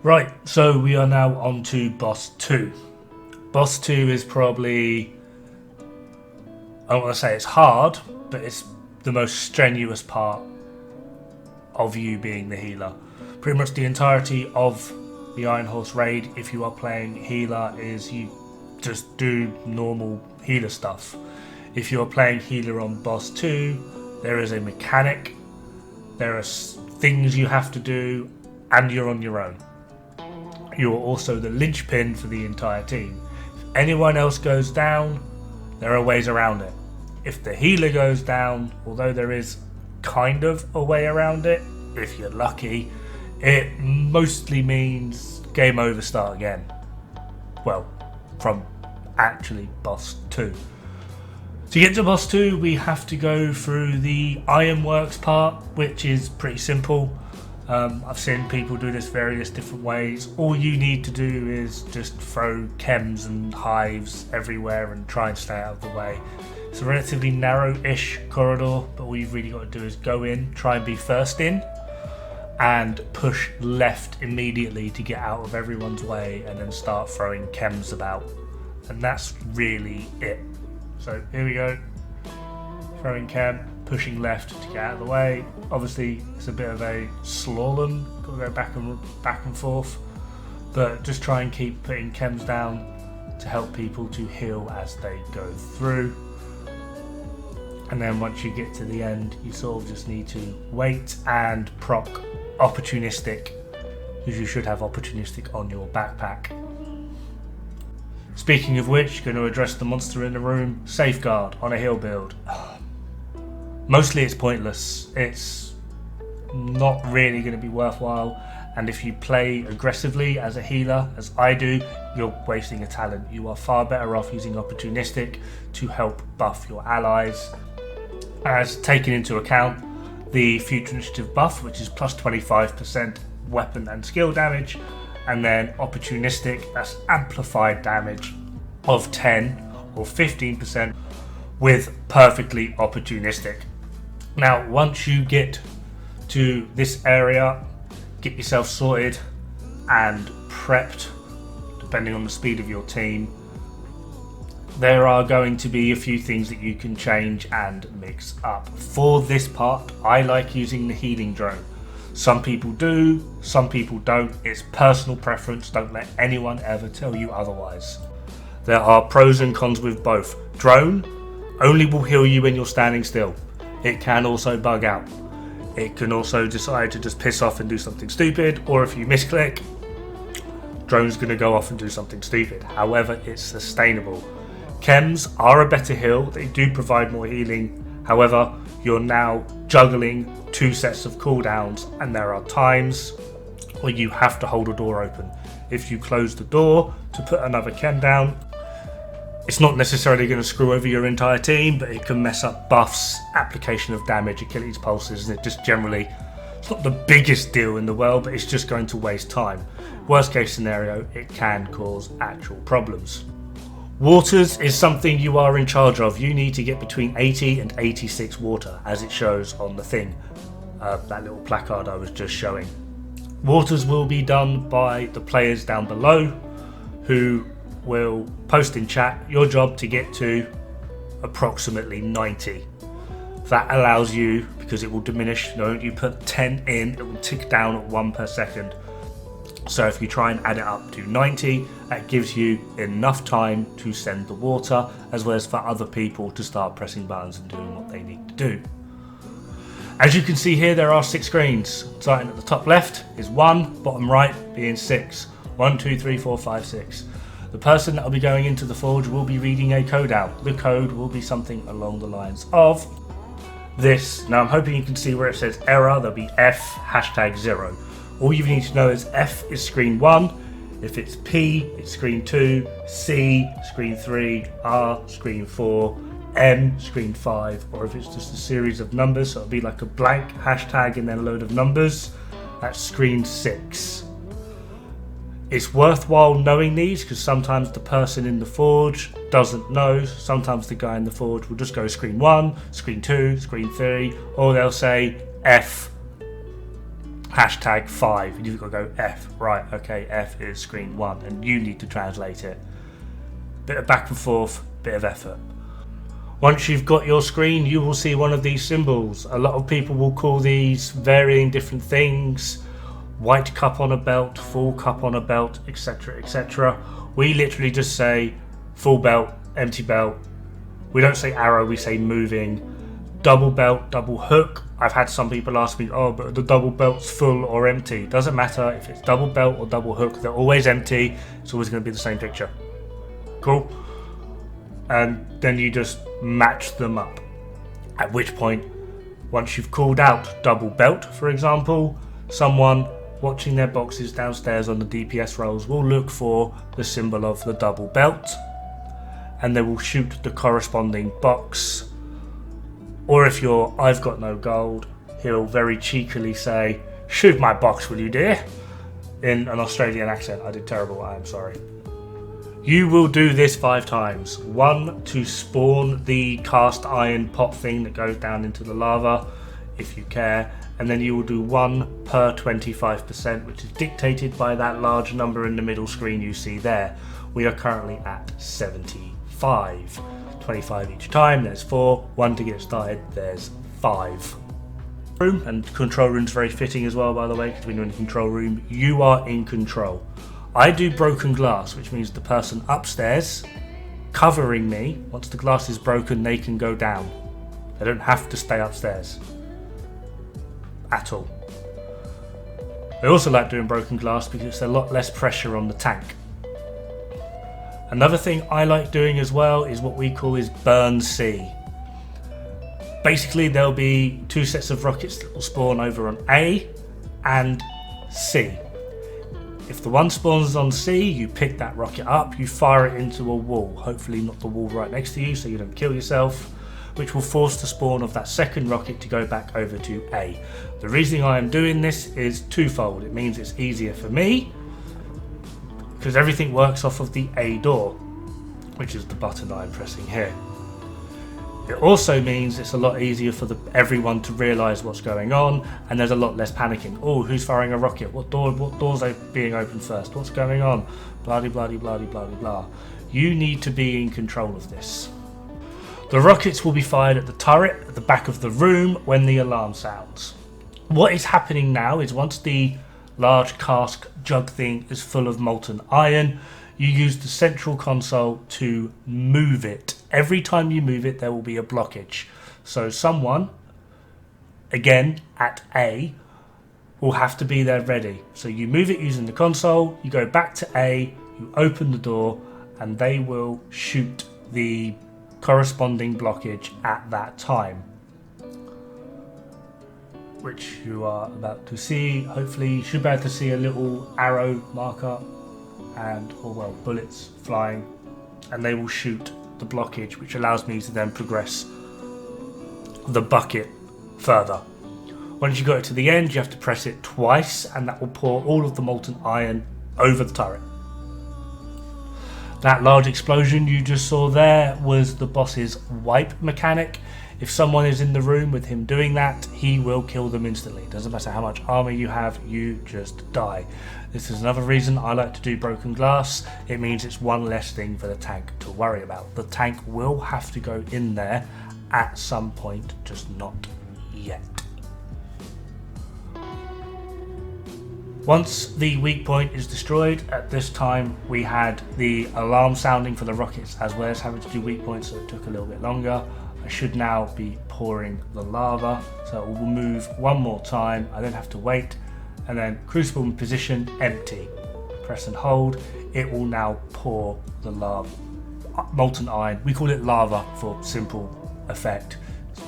Right, so we are now on to boss 2. Boss 2 is probably, I don't want to say it's hard, but it's the most strenuous part of you being the healer. Pretty much the entirety of the Iron Horse raid, if you are playing healer, is you just do normal healer stuff. If you're playing healer on boss 2, there is a mechanic, there are things you have to do, and you're on your own. You are also the linchpin for the entire team. If anyone else goes down, there are ways around it. If the healer goes down, although there is kind of a way around it, if you're lucky, it mostly means game over, start again. Well, from actually boss 2. To get to boss 2, we have to go through the Ironworks part, which is pretty simple. I've seen people do this various different ways. All you need to do is just throw chems and hives everywhere and try and stay out of the way. It's a relatively narrow-ish corridor, but all you've really got to do is go in, try and be first in, and push left immediately to get out of everyone's way, and then start throwing chems about. And that's really it. So here we go. Throwing chem, pushing left to get out of the way. Obviously, it's a bit of a slalom. Got to go back and forth. But just try and keep putting chems down to help people to heal as they go through. And then once you get to the end, you sort of just need to wait and proc opportunistic, because you should have opportunistic on your backpack. Speaking of which, going to address the monster in the room. Safeguard on a heal build. Mostly it's pointless. It's not really going to be worthwhile, and if you play aggressively as a healer, as I do, you're wasting a talent. You are far better off using opportunistic to help buff your allies, as taken into account the future initiative buff, which is plus 25% weapon and skill damage, and then opportunistic, that's amplified damage of 10 or 15% with perfectly opportunistic. Now, once you get to this area, get yourself sorted and prepped, depending on the speed of your team, there are going to be a few things that you can change and mix up. For this part, I like using the healing drone. Some people do, some people don't. It's personal preference. Don't let anyone ever tell you otherwise. There are pros and cons with both. Drone only will heal you when you're standing still. It can also bug out. It can also decide to just piss off and do something stupid, or if you misclick, drone's going to go off and do something stupid. However, it's sustainable. Chems are a better heal. They do provide more healing. However, you're now juggling 2 sets of cooldowns, and there are times where you have to hold a door open. If you close the door to put another chem down, it's not necessarily going to screw over your entire team, but it can mess up buffs, application of damage, Achilles pulses, and it just generally, it's not the biggest deal in the world, but it's just going to waste time. Worst case scenario, it can cause actual problems. Waters is something you are in charge of. You need to get between 80 and 86 water, as it shows on the thing, that little placard I was just showing. Waters will be done by the players down below, who will post in chat your job to get to approximately 90. That allows you, because it will diminish, you put 10 in, it will tick down at 1 per second. So if you try and add it up to 90, that gives you enough time to send the water, as well as for other people to start pressing buttons and doing what they need to do. As you can see here, there are 6 screens. Starting at the top left is 1, bottom right being 6. 1, 2, 3, 4, 5, 6. The person that will be going into the forge will be reading a code out. The code will be something along the lines of this. Now I'm hoping you can see where it says error, there'll be F #0. All you need to know is F is screen 1, if it's P, it's screen 2, C, screen 3, R, screen 4, M, screen 5, or if it's just a series of numbers, so it'll be like a blank hashtag and then a load of numbers, that's screen 6. It's worthwhile knowing these, because sometimes the person in the forge doesn't know. Sometimes the guy in the forge will just go screen 1, screen 2, screen 3, or they'll say F hashtag 5, and you've got to go F. Right, okay, F is screen 1, and you need to translate it. Bit of back and forth, bit of effort. Once you've got your screen, you will see one of these symbols. A lot of people will call these varying different things. White cup on a belt, full cup on a belt, etc, etc. We literally just say full belt, empty belt. We don't say arrow, we say moving. Double belt, double hook. I've had some people ask me, oh, but the double belt's full or empty. Doesn't matter if it's double belt or double hook, they're always empty. It's always going to be the same picture. Cool? And then you just match them up. At which point, once you've called out double belt, for example, someone watching their boxes downstairs on the DPS rolls will look for the symbol of the double belt, and they will shoot the corresponding box. Or if you're I've got no gold, he'll very cheekily say, shoot my box, will you dear? In an Australian accent. I did terrible, I am sorry. You will do this 5 times. 1 to spawn the cast iron pot thing that goes down into the lava, if you care. And then you will do 1 per 25%, which is dictated by that large number in the middle screen you see there. We are currently at 75. 25 each time, there's 4. 1 to get started, there's 5. And control room's very fitting as well, by the way, because when you're in the control room, you are in control. I do broken glass, which means the person upstairs covering me, once the glass is broken, they can go down. They don't have to stay upstairs. At all. I also like doing broken glass because it's a lot less pressure on the tank. Another thing I like doing as well is what we call is burn C. Basically there'll be 2 sets of rockets that will spawn over on A and C. If the one spawns on C, you pick that rocket up, you fire it into a wall, hopefully not the wall right next to you so you don't kill yourself, which will force the spawn of that second rocket to go back over to A. The reason I am doing this is twofold. It means it's easier for me, because everything works off of the A door, which is the button I'm pressing here. It also means it's a lot easier for everyone to realise what's going on, and there's a lot less panicking. Oh, who's firing a rocket? What doors are being opened first? What's going on? Blah de blah de blah de blah de blah. You need to be in control of this. The rockets will be fired at the turret at the back of the room when the alarm sounds. What is happening now is once the large cask jug thing is full of molten iron, you use the central console to move it. Every time you move it, there will be a blockage. So someone, again at A, will have to be there ready. So you move it using the console, you go back to A, you open the door, and they will shoot the corresponding blockage at that time, which you are about to see. Hopefully you should be able to see a little arrow marker and bullets flying, and they will shoot the blockage, which allows me to then progress the bucket further. Once you got it to the end, you have to press it twice, and that will pour all of the molten iron over the turret. That large explosion you just saw there was the boss's wipe mechanic. If someone is in the room with him doing that, he will kill them instantly. Doesn't matter how much armor you have, you just die. This is another reason I like to do broken glass. It means it's one less thing for the tank to worry about. The tank will have to go in there at some point, just not yet. Once the weak point is destroyed, at this time we had the alarm sounding for the rockets as well as having to do weak points, so it took a little bit longer. I should now be pouring the lava, so it will move one more time. I then have to wait, and then crucible in position, empty. Press and hold, it will now pour the lava. Molten iron, we call it lava for simple effect.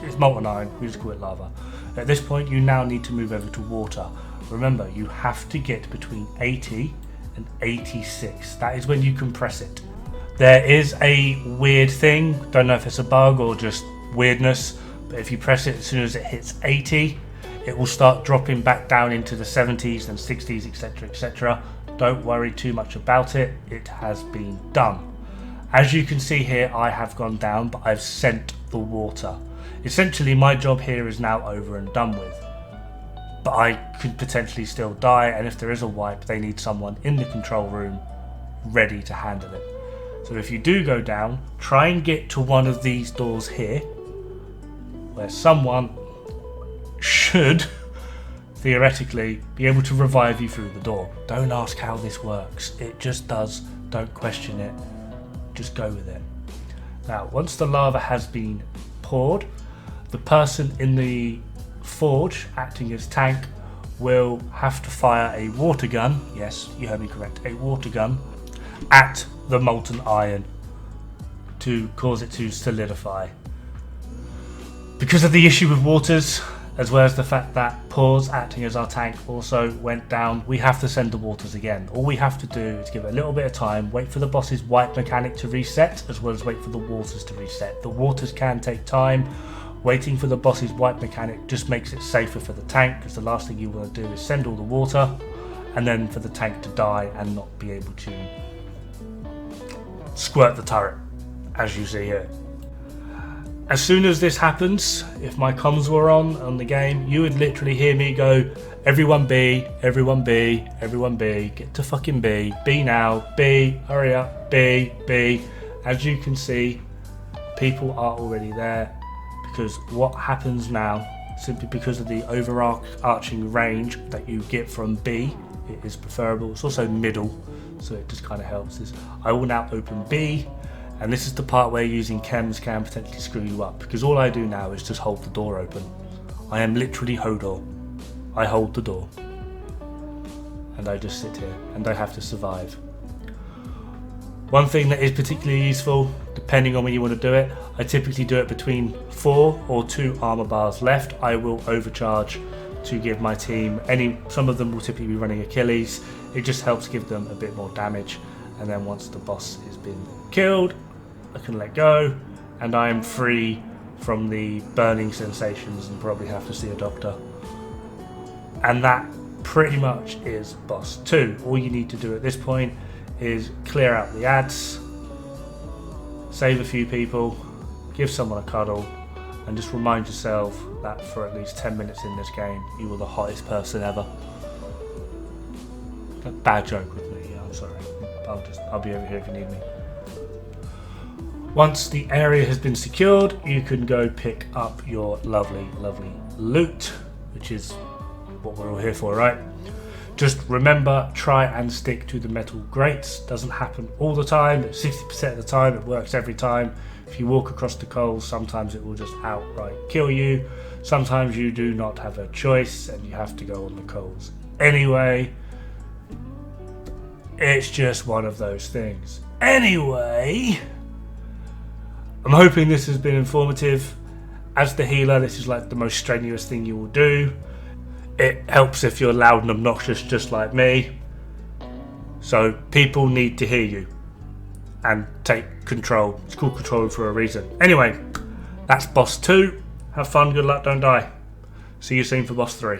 It's molten iron, we just call it lava. At this point you now need to move over to water. Remember, you have to get between 80 and 86. That is when you compress it. There is a weird thing, don't know if it's a bug or just weirdness, but if you press it as soon as it hits 80, it will start dropping back down into the 70s and 60s, etc, etc. Don't worry too much about it, it has been done. As you can see here, I have gone down, but I've sent the water. Essentially, my job here is now over and done with. but I could potentially still die, and if there is a wipe, they need someone in the control room ready to handle it. So if you do go down, try and get to one of these doors here, where someone should theoretically be able to revive you through the door. Don't ask how this works, it just does. Don't question it, just go with it. Now, once the lava has been poured, the person in the forge acting as tank will have to fire a water gun, yes, you heard me correct, a water gun at the molten iron to cause it to solidify. Because of the issue with waters, as well as the fact that Pause, acting as our tank, also went down, we have to send the waters again. All we have to do is give it a little bit of time, wait for the boss's wipe mechanic to reset, as well as wait for the waters to reset. The waters can take time. Waiting for the boss's wipe mechanic just makes it safer for the tank, because the last thing you want to do is send all the water and then for the tank to die and not be able to squirt the turret, as you see here. As soon as this happens, if my comms were on the game, you would literally hear me go, everyone B, everyone B, everyone B, get to fucking B, B now, B, hurry up, B, B. As you can see, people are already there, because what happens now, simply because of the overarching range that you get from B, it is preferable. It's also middle, so it just kind of helps. I will now open B. And this is the part where using chems can potentially screw you up, because all I do now is just hold the door open. I am literally Hodor. I hold the door. And I just sit here, and I have to survive. One thing that is particularly useful, depending on when you want to do it, I typically do it between 4 or 2 armor bars left. I will overcharge to give my team some of them will typically be running Achilles. It just helps give them a bit more damage. And then once the boss has been killed, I can let go, and I am free from the burning sensations and probably have to see a doctor. And that pretty much is boss 2. All you need to do at this point is clear out the ads, save a few people, give someone a cuddle, and just remind yourself that for at least 10 minutes in this game, you were the hottest person ever. A bad joke with me, yeah, I'm sorry. I'll be over here if you need me. Once the area has been secured, you can go pick up your lovely, lovely loot, which is what we're all here for, right? Just remember, try and stick to the metal grates. Doesn't happen all the time, but 60% of the time it works every time. If you walk across the coals, sometimes it will just outright kill you. Sometimes you do not have a choice and you have to go on the coals anyway. It's just one of those things. Anyway, I'm hoping this has been informative. As the healer, this is like the most strenuous thing you will do. It helps if you're loud and obnoxious just like me. So people need to hear you and take control. It's called control for a reason. Anyway, that's boss 2. Have fun, good luck, don't die. See you soon for boss 3.